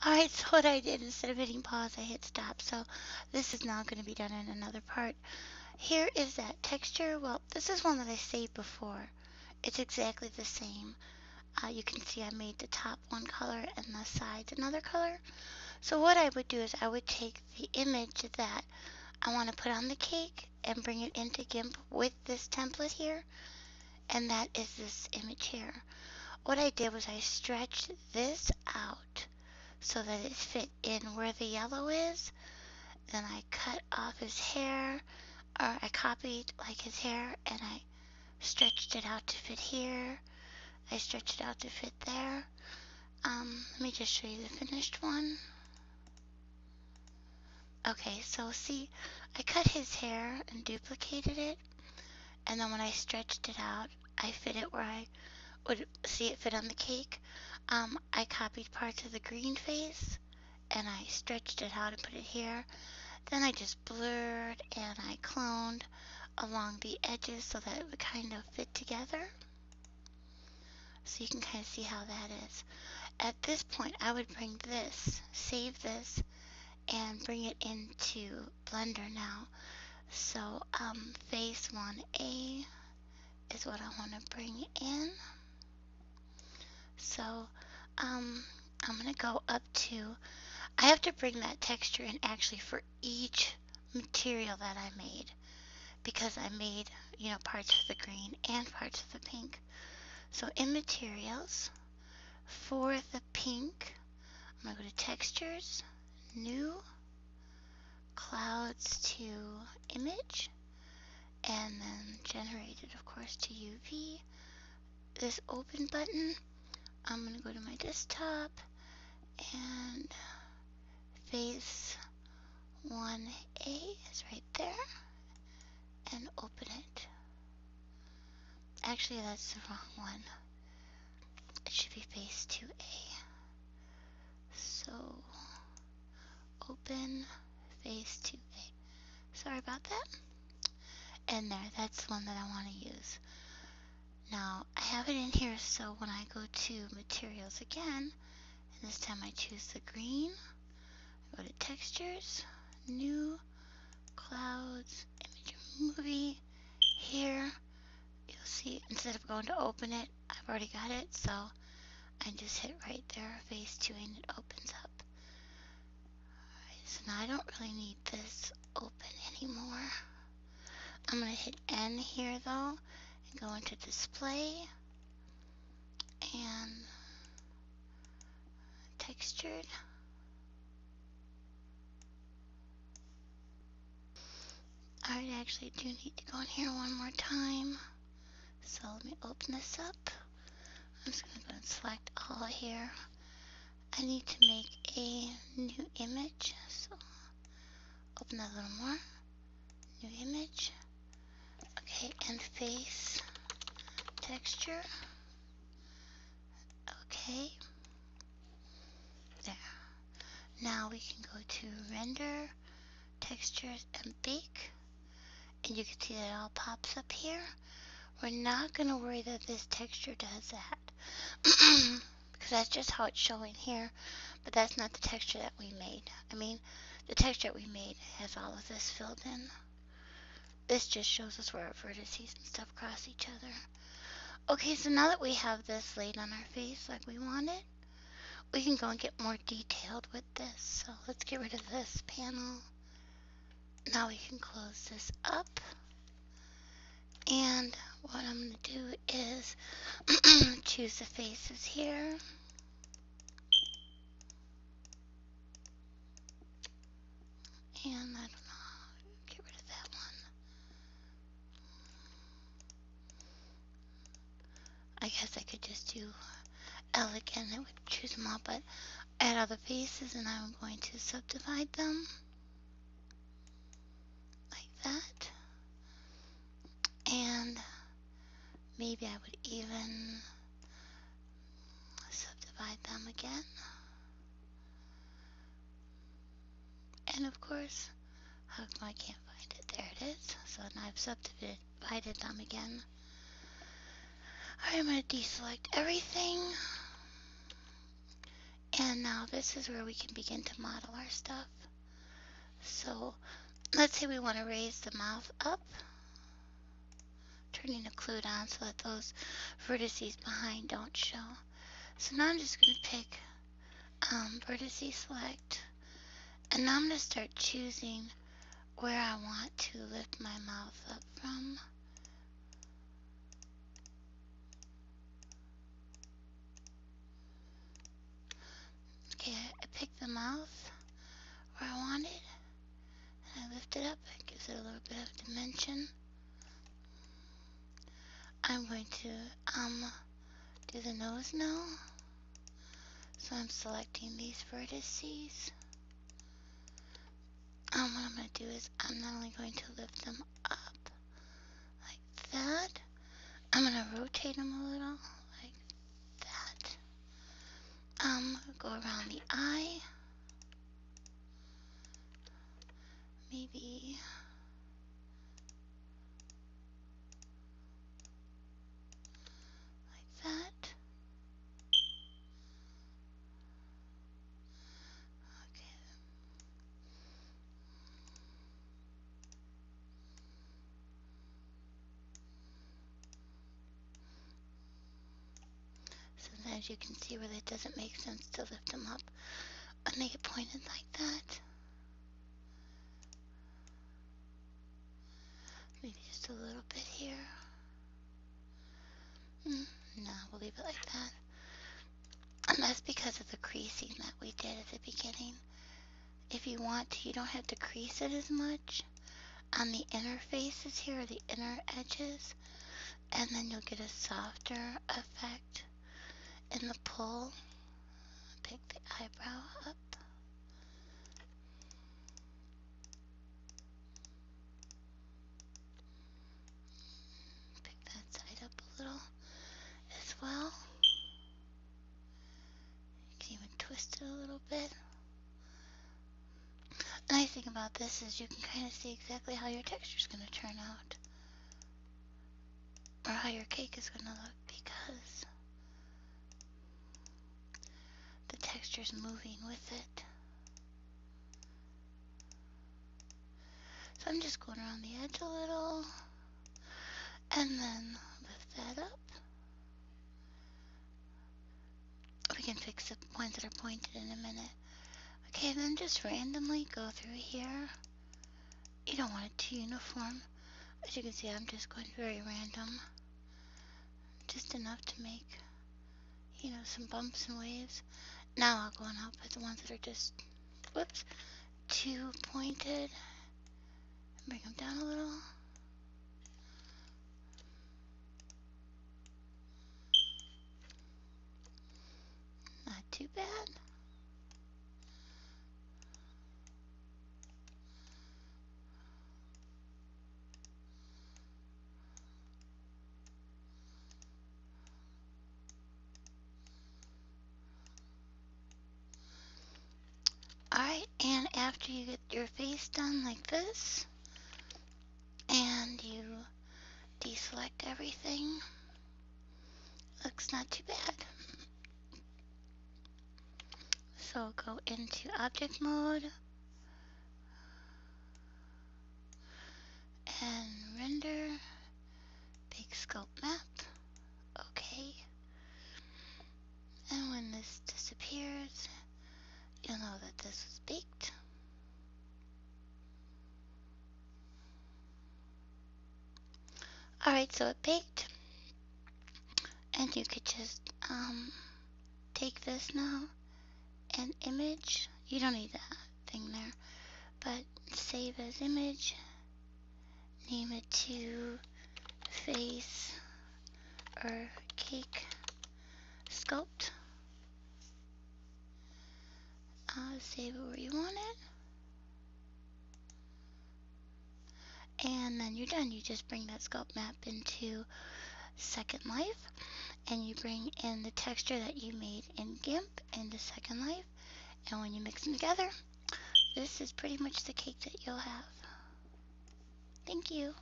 Alright, so what I did, instead of hitting pause, I hit stop. So this is now going to be done in another part. Here is that texture. Well, this is one that I saved before. It's exactly the same. You can see I made the top one color and the sides another color. So what I would do is I would take the image that I want to put on the cake and bring it into GIMP with this template here. And that is this image here. What I did was I stretched this out so that it fit in where the yellow is. Then I cut off his hair, or I copied like his hair, and I stretched it out to fit here. I stretched it out to fit there. Let me just show you the finished one. Okay, so see, I cut his hair and duplicated it, and then when I stretched it out, I fit it where I would see it fit on the cake. I copied parts of the green face, and I stretched it out and put it here. Then I just blurred and I cloned along the edges so that it would kind of fit together. So you can kind of see how that is. At this point, I would bring this, save this, and bring it into Blender now. So face 1A is what I want to bring in. So I'm going to go up to, I have to bring that texture in actually for each material that I made, because I made, parts of the green and parts of the pink. So in materials, for the pink, I'm going to go to textures, new, clouds to image, and then generated, of course, to UV. This open button, I'm going to go to my desktop and face 1A is right there, and open it. Actually, that's the wrong one. It should be face 2A. So, open face 2A. Sorry about that. And there, that's the one that I want to use. Now, I have it in here, so when I go to materials again, and this time I choose the green, go to textures, new, clouds, image movie. Here, you'll see, instead of going to open it, I've already got it, so I just hit right there, face 2, and it opens up. Alright, so now I don't really need this open anymore. I'm going to hit N here though, and go into display, and textured. Alright, I actually do need to go in here one more time. So let me open this up. I'm just going to go and select all here. I need to make a new image, so open that a little more. New image. Okay, and face, texture. Okay. There. Now we can go to render, textures, and bake. And you can see that it all pops up here. We're not going to worry that this texture does that. Because that's just how it's showing here. But that's not the texture that we made. I mean, the texture that we made has all of this filled in. This just shows us where our vertices and stuff cross each other. Okay, so now that we have this laid on our face like we want it, we can go and get more detailed with this. So let's get rid of this panel. Now we can close this up. And what I'm going to do is choose the faces here. And I don't know, get rid of that one. I guess I could just do L again, it would choose them all, but add all the faces, and I'm going to subdivide them like that. And maybe I would even subdivide them again. And of course, how come I can't find it? There it is. So now I've subdivided them again. Alright, I'm going to deselect everything. And now this is where we can begin to model our stuff. So let's say we want to raise the mouth up, turning the occlude on so that those vertices behind don't show. So now I'm just going to pick vertices select, and now I'm going to start choosing where I want to lift my mouth up from. Okay, I picked the mouth where I want it, and I lift it up. It gives it a little bit of dimension. I'm going to do the nose now. So I'm selecting these vertices. What I'm going to do is I'm not only going to lift them up like that, I'm going to rotate them a little like that. Go around the eye, maybe like that. Okay. Sometimes you can see where it doesn't make sense to lift them up and make it pointed like that. Maybe just a little bit here. No, we'll leave it like that. And that's because of the creasing that we did at the beginning. If you want to, you don't have to crease it as much on the inner faces here, or the inner edges, and then you'll get a softer effect in the pull. Pick the eyebrow up. Pick that side up a little as well. You can even twist it a little bit. The nice thing about this is you can kind of see exactly how your texture is going to turn out, or how your cake is going to look, because the texture is moving with it. So I'm just going around the edge a little, and then lift that up. We can fix the ones that are pointed in a minute. Okay, then just randomly go through here. You don't want it too uniform. As you can see, I'm just going very random. Just enough to make, some bumps and waves. Now I'll go and help with the ones that are just, whoops, too pointed. Bring them down a little. Not too bad. Alright, and after you get your face done like this, and you deselect everything, looks not too bad. So go into object mode and render, big scope map, okay. And when this disappears, you'll know that this was baked. Alright, so it baked, and you could just take this now and image. You don't need that thing there, but save as image, name it to face or cake sculpt. Save it where you want it, and then you're done. You just bring that sculpt map into Second Life, and you bring in the texture that you made in GIMP into Second Life, and when you mix them together, this is pretty much the cake that you'll have. Thank you.